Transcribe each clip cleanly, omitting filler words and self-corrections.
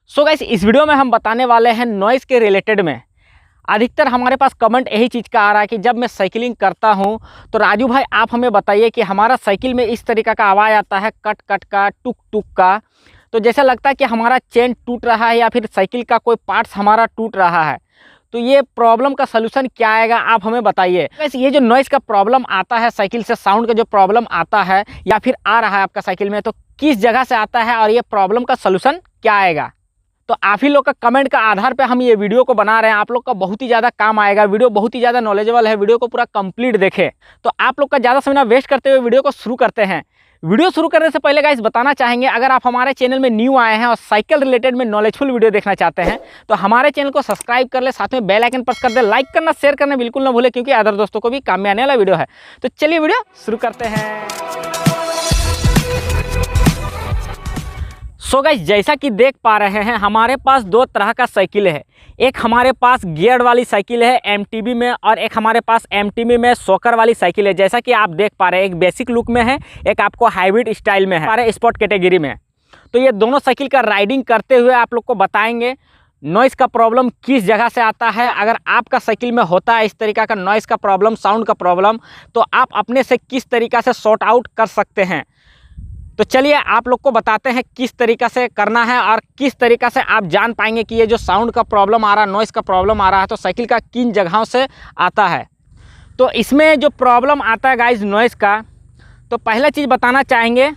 So guys, इस video में हम बताने वाले हैं नॉइज़ के रिलेटेड में। अधिकतर हमारे पास कमेंट यही चीज़ का आ रहा है कि जब मैं साइकिलिंग करता हूं तो राजू भाई आप हमें बताइए कि हमारा साइकिल में इस तरीक़ा का आवाज़ आता है, कट कट का, टुक टुक का, तो जैसा लगता है कि हमारा चेन टूट रहा है या फिर साइकिल का कोई पार्ट्स हमारा टूट रहा है। तो ये प्रॉब्लम का सलूशन क्या आएगा, आप हमें बताइए। वैसे ये जो नॉइज़ का प्रॉब्लम आता है, साइकिल से साउंड का जो प्रॉब्लम आता है या फिर आ रहा है आपका साइकिल में, तो किस जगह से आता है और ये प्रॉब्लम का सलूशन क्या आएगा। तो आप ही लोग का कमेंट का आधार पे हम ये वीडियो को बना रहे हैं। आप लोग का बहुत ही ज़्यादा काम आएगा, वीडियो बहुत ही ज़्यादा नॉलेजेबल है, वीडियो को पूरा कंप्लीट देखें। तो आप लोग का ज़्यादा समय ना वेस्ट करते हुए वीडियो को शुरू करते हैं। वीडियो शुरू करने से पहले गाइस बताना चाहेंगे, अगर आप हमारे चैनल में न्यू आए हैं और साइकिल रिलेटेड में नॉलेजफुल वीडियो देखना चाहते हैं तो हमारे चैनल को सब्सक्राइब कर ले, साथ में बेल आइकन प्रेस कर दे, लाइक करना, शेयर करना बिल्कुल ना भूले, क्योंकि अदर दोस्तों को भी काम में आने वाला वीडियो है। तो चलिए वीडियो शुरू करते हैं। सो गाइस, जैसा कि देख पा रहे हैं हमारे पास दो तरह का साइकिल है। एक हमारे पास गियर वाली साइकिल है एमटीबी में, और एक हमारे पास एमटीबी में शॉकर वाली साइकिल है। जैसा कि आप देख पा रहे हैं, एक बेसिक लुक में है, एक आपको हाइब्रिड स्टाइल में है, हमारे स्पोर्ट कैटेगरी में। तो ये दोनों साइकिल का राइडिंग करते हुए आप लोग को बताएंगे नॉइज़ का प्रॉब्लम किस जगह से आता है। अगर आपका साइकिल में होता है इस तरीक़ा का नॉइज़ का प्रॉब्लम, साउंड का प्रॉब्लम, तो आप अपने से किस तरीक़ा से सॉर्ट आउट कर सकते हैं। तो चलिए आप लोग को बताते हैं किस तरीक़ा से करना है और किस तरीक़ा से आप जान पाएंगे कि ये जो साउंड का प्रॉब्लम आ रहा है, नॉइज़ का प्रॉब्लम आ रहा है, तो साइकिल का किन जगहों से आता है। तो इसमें जो प्रॉब्लम आता है गाइस नॉइज़ का, तो पहला चीज़ बताना चाहेंगे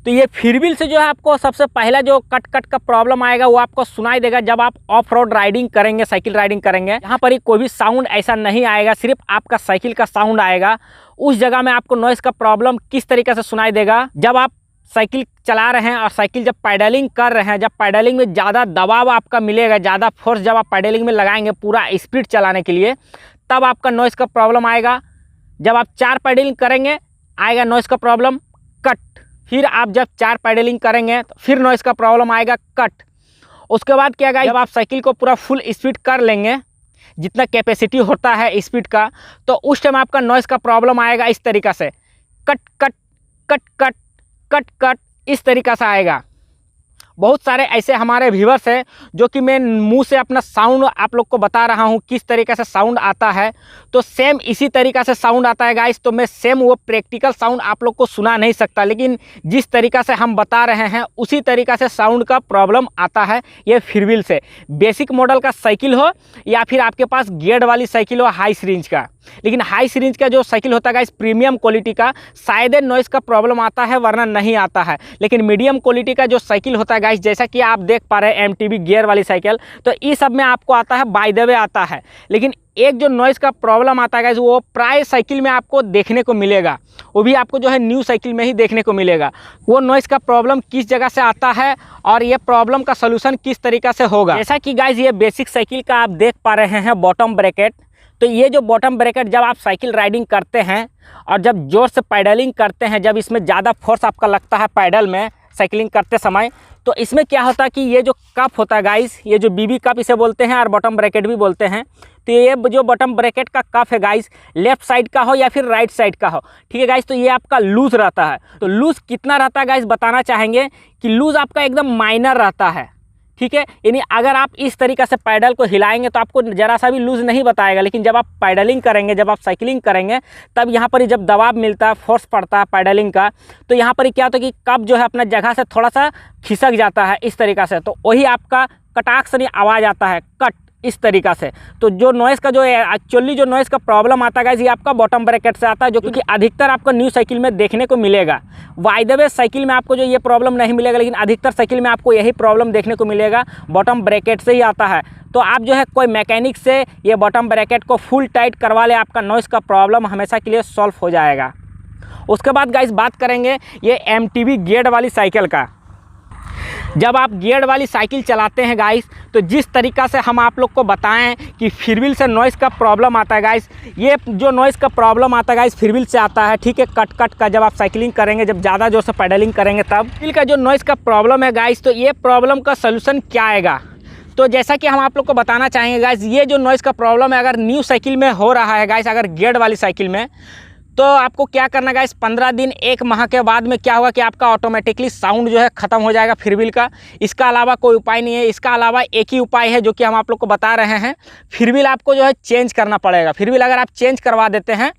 तो ये फ्रीव्हील से जो है आपको सबसे पहला जो कट कट का प्रॉब्लम आएगा वो आपको सुनाई देगा जब आप ऑफ रोड राइडिंग करेंगे, साइकिल राइडिंग करेंगे। यहाँ पर ही कोई भी साउंड ऐसा नहीं आएगा, सिर्फ आपका साइकिल का साउंड आएगा। उस जगह में आपको नॉइज़ का प्रॉब्लम किस तरीके से सुनाई देगा, जब आप साइकिल चला रहे हैं और साइकिल जब पैडलिंग कर रहे हैं, जब पैडलिंग में ज़्यादा दबाव आपका मिलेगा, ज़्यादा फोर्स जब आप पैडलिंग में लगाएंगे पूरा स्पीड चलाने के लिए, तब आपका नॉइज़ का प्रॉब्लम आएगा। जब आप 4 पैडलिंग करेंगे आएगा नॉइज़ का प्रॉब्लम कट। फिर आप जब 4 पैडलिंग करेंगे तो फिर नॉइज़ का प्रॉब्लम आएगा कट। उसके बाद क्या आएगा, जब आप साइकिल को पूरा फुल स्पीड कर लेंगे, जितना कैपेसिटी होता है स्पीड का, तो उस टाइम आपका नॉइज़ का प्रॉब्लम आएगा इस तरीक़ा से, cut cut cut cut cut cut, इस तरीक़ा से आएगा। बहुत सारे ऐसे हमारे व्यूअर्स हैं जो कि मैं मुंह से अपना साउंड आप लोग को बता रहा हूं किस तरीक़े से साउंड आता है, तो सेम इसी तरीक़ा से साउंड आता है गाइस। तो मैं सेम वो प्रैक्टिकल साउंड आप लोग को सुना नहीं सकता, लेकिन जिस तरीक़ा से हम बता रहे हैं उसी तरीक़ा से साउंड का प्रॉब्लम आता है ये फ्रीव्हील से। बेसिक मॉडल का साइकिल हो या फिर आपके पास गियर वाली साइकिल हो हाई सीरीज का, लेकिन हाई सीरीज का जो साइकिल होता है गाइस प्रीमियम क्वालिटी का, शायद नॉइज़ का प्रॉब्लम आता है वरना नहीं आता है। लेकिन मीडियम क्वालिटी का जो साइकिल होता है गाइस, जैसा कि आप देख पा रहे हैं एमटीबी गियर वाली साइकिल, तो इस सब में आपको आता है बाय द वे आता है। लेकिन एक जो नॉइज़ का प्रॉब्लम आता है गाइस वो प्राय साइकिल में आपको देखने को मिलेगा, वो भी आपको जो है न्यू साइकिल में ही देखने को मिलेगा। वो नॉइज़ का प्रॉब्लम किस जगह से आता है और ये प्रॉब्लम का सलूशन किस तरीक़ा से होगा। जैसा कि गाइस ये बेसिक साइकिल का आप देख पा रहे हैं बॉटम ब्रैकेट, तो ये जो बॉटम ब्रैकेट जब आप साइकिल राइडिंग करते हैं और जब ज़ोर से पैडलिंग करते हैं, जब इसमें ज़्यादा फोर्स आपका लगता है पैडल में साइकिलिंग करते समय, तो इसमें क्या होता है कि ये जो कप होता है गाइस, ये जो बीबी कप इसे बोलते हैं और बॉटम ब्रैकेट भी बोलते हैं, तो ये जो बॉटम ब्रैकेट का कप है गाइस, लेफ्ट साइड का हो या फिर राइट साइड का हो, ठीक है गाइस, तो ये आपका लूज़ रहता है। तो लूज़ कितना रहता है गाइस बताना चाहेंगे कि लूज़ आपका एकदम माइनर रहता है, ठीक है। यानी अगर आप इस तरीक़े से पैडल को हिलाएंगे तो आपको ज़रा सा भी लूज़ नहीं बताएगा, लेकिन जब आप पैडलिंग करेंगे, जब आप साइकिलिंग करेंगे, तब यहाँ पर जब दबाव मिलता है, फोर्स पड़ता है पैडलिंग का, तो यहाँ पर क्या होता है कि कप जो है अपना जगह से थोड़ा सा खिसक जाता है इस तरीक़ा से, तो वही आपका कटाक से आवाज़ आता है, कट इस तरीक़ा से। तो जो नॉइज़ का जो एक्चुअली जो नॉइज़ का प्रॉब्लम आता है गाइस, ये आपका बॉटम ब्रैकेट से आता है, जो कि अधिकतर आपको न्यू साइकिल में देखने को मिलेगा। बाय द वे साइकिल में आपको जो ये प्रॉब्लम नहीं मिलेगा, लेकिन अधिकतर साइकिल में आपको यही प्रॉब्लम देखने को मिलेगा, बॉटम ब्रैकेट से ही आता है। तो आप जो है कोई मैकेनिक से ये बॉटम ब्रैकेट को फुल टाइट करवा ले, आपका नॉइज़ का प्रॉब्लम हमेशा के लिए सॉल्व हो जाएगा। उसके बाद गाइस बात करेंगे ये MTB गियर वाली साइकिल का। जब आप गियर वाली साइकिल चलाते हैं गाइस, तो जिस तरीक़ा से हम आप लोग को बताएं कि फ्रीव्हील से नॉइज़ का प्रॉब्लम आता है गाइस, ये जो नॉइज़ का प्रॉब्लम आता है गाइस फ्रीव्हील से आता है, ठीक है, कट कट का जब आप साइकिलिंग करेंगे, जब ज़्यादा जोर से पेडलिंग करेंगे तब फ्रीव्हील का जो नॉइज़ का प्रॉब्लम है गाइस, तो ये प्रॉब्लम का सलूशन क्या आएगा। तो जैसा कि हम आप लोग को बताना चाहेंगे गाइस, ये जो नॉइज़ का प्रॉब्लम है अगर न्यू साइकिल में हो रहा है गाइस, अगर गियर वाली साइकिल में, तो आपको क्या करना है गाइस, 15 दिन 1 माह के बाद में क्या होगा कि आपका ऑटोमेटिकली साउंड जो है ख़त्म हो जाएगा फ्रीव्हील का। इसका अलावा कोई उपाय नहीं है। इसका अलावा एक ही उपाय है जो कि हम आप लोग को बता रहे हैं, फ्रीव्हील आपको जो है चेंज करना पड़ेगा। फ्रीव्हील अगर आप चेंज करवा देते हैं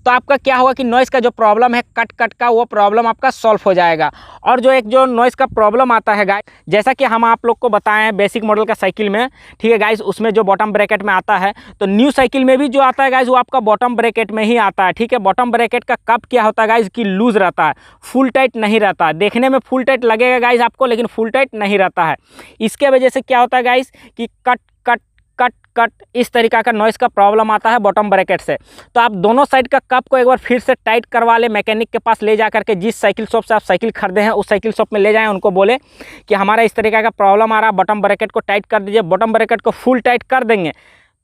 तो आपका क्या होगा कि नॉइज़ का जो प्रॉब्लम है कट कट का, वो प्रॉब्लम आपका सॉल्व हो जाएगा। और जो एक जो नॉइज़ का प्रॉब्लम आता है गाइस, जैसा कि हम आप लोग को बताएं बेसिक मॉडल का साइकिल में, ठीक है गाइस, उसमें जो बॉटम ब्रैकेट में आता है, तो न्यू साइकिल में भी जो आता है गाइस वो आपका बॉटम ब्रैकेट में ही आता है, ठीक है। बॉटम ब्रैकेट का कप क्या होता है गाइस कि लूज़ रहता है, फुल टाइट नहीं रहता है। देखने में फुल टाइट लगेगा गाइस आपको, लेकिन फुल टाइट नहीं रहता है। इसके वजह से क्या होता है गाइस कि कट कट कट कट इस तरीका का नॉइज़ का प्रॉब्लम आता है बॉटम ब्रैकेट से। तो आप दोनों साइड का कप को एक बार फिर से टाइट करवा ले, मैकेनिक के पास ले जा करके, जिस साइकिल शॉप से आप साइकिल खरीदे हैं उस साइकिल शॉप में ले जाएं, उनको बोले कि हमारा इस तरीका का प्रॉब्लम आ रहा है, बॉटम ब्रैकेट को टाइट कर दीजिए। बॉटम ब्रैकेट को फुल टाइट कर देंगे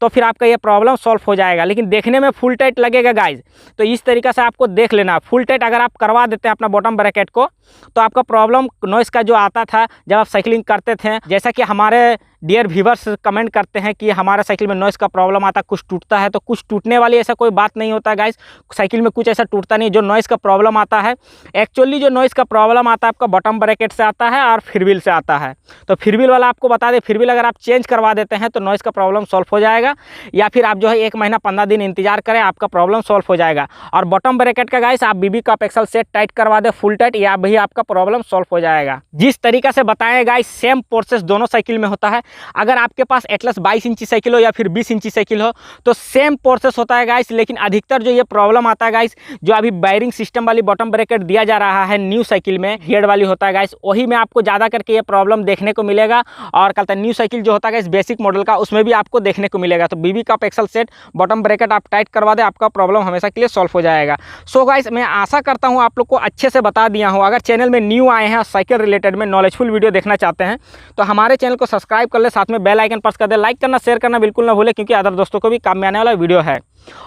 तो फिर आपका ये प्रॉब्लम सॉल्व हो जाएगा। लेकिन देखने में फुल टाइट लगेगा गाइज, तो इस तरीक़े से आपको देख लेना। फुल टाइट अगर आप करवा देते हैं अपना बॉटम ब्रैकेट को, तो आपका प्रॉब्लम नॉइज़ का जो आता था जब आप साइकिलिंग करते थे, जैसा कि हमारे डियर व्यूवर्स कमेंट करते हैं कि हमारा साइकिल में नॉइज़ का प्रॉब्लम आता, कुछ टूटता है, तो कुछ टूटने वाली ऐसा कोई बात नहीं होता गाइस। साइकिल में कुछ ऐसा टूटता नहीं। जो नॉइज़ का प्रॉब्लम आता है, एक्चुअली जो नॉइज़ का प्रॉब्लम आता है आपका बॉटम ब्रैकेट से आता है और फ्रीव्हील से आता है। तो फ्रीव्हील वाला आपको बता दें, फ्रीव्हील अगर आप चेंज करवा देते हैं तो नॉइज़ का प्रॉब्लम सॉल्व हो जाएगा, या फिर आप जो है 1 महीना 15 दिन इंतजार करें, आपका प्रॉब्लम सॉल्व हो जाएगा। और बॉटम ब्रैकेट का गाइस आप BB cup axle set tight करवा दें फुल टाइट, या भी आपका प्रॉब्लम सॉल्व हो जाएगा। जिस तरीके से बताएं गाइस, सेम प्रोसेस दोनों साइकिल में होता है। अगर आपके पास एटलस 22 इंची साइकिल हो या फिर 20 इंची साइकिल हो, तो सेम प्रोसेस होता है गाइस। लेकिन अधिकतर जो ये प्रॉब्लम आता है गाइस, जो अभी बैरिंग सिस्टम वाली बॉटम ब्रैकेट दिया जा रहा है न्यू साइकिल में, गियर वाली होता है गाइस, वही में आपको ज़्यादा करके ये प्रॉब्लम देखने को मिलेगा। और कल तक न्यू साइकिल जो होता है गाइस बेसिक मॉडल का, उसमें भी आपको देखने को मिलेगा। तो BB cup axle set bottom bracket आप टाइट करवा दें, आपका प्रॉब्लम हमेशा के लिए सॉल्व हो जाएगा। सो गाइस, मैं आशा करता हूँ आप लोग को अच्छे से बता दिया हूँ। अगर चैनल में न्यू आए हैं, साइकिल रिलेटेड में नॉलेजफुल वीडियो देखना चाहते हैं, तो हमारे चैनल को सब्सक्राइब कर ले, साथ में बेल आइकन प्रेस कर दे। लाइक करना, शेयर करना बिल्कुल ना भूले, क्योंकि अदर दोस्तों को भी काम में आने वाला वीडियो है।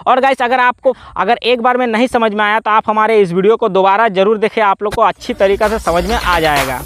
और गाइस, अगर एक बार में नहीं समझ में आया तो आप हमारे इस वीडियो को दोबारा जरूर देखें, आप लोग को अच्छी तरीक़े से समझ में आ जाएगा।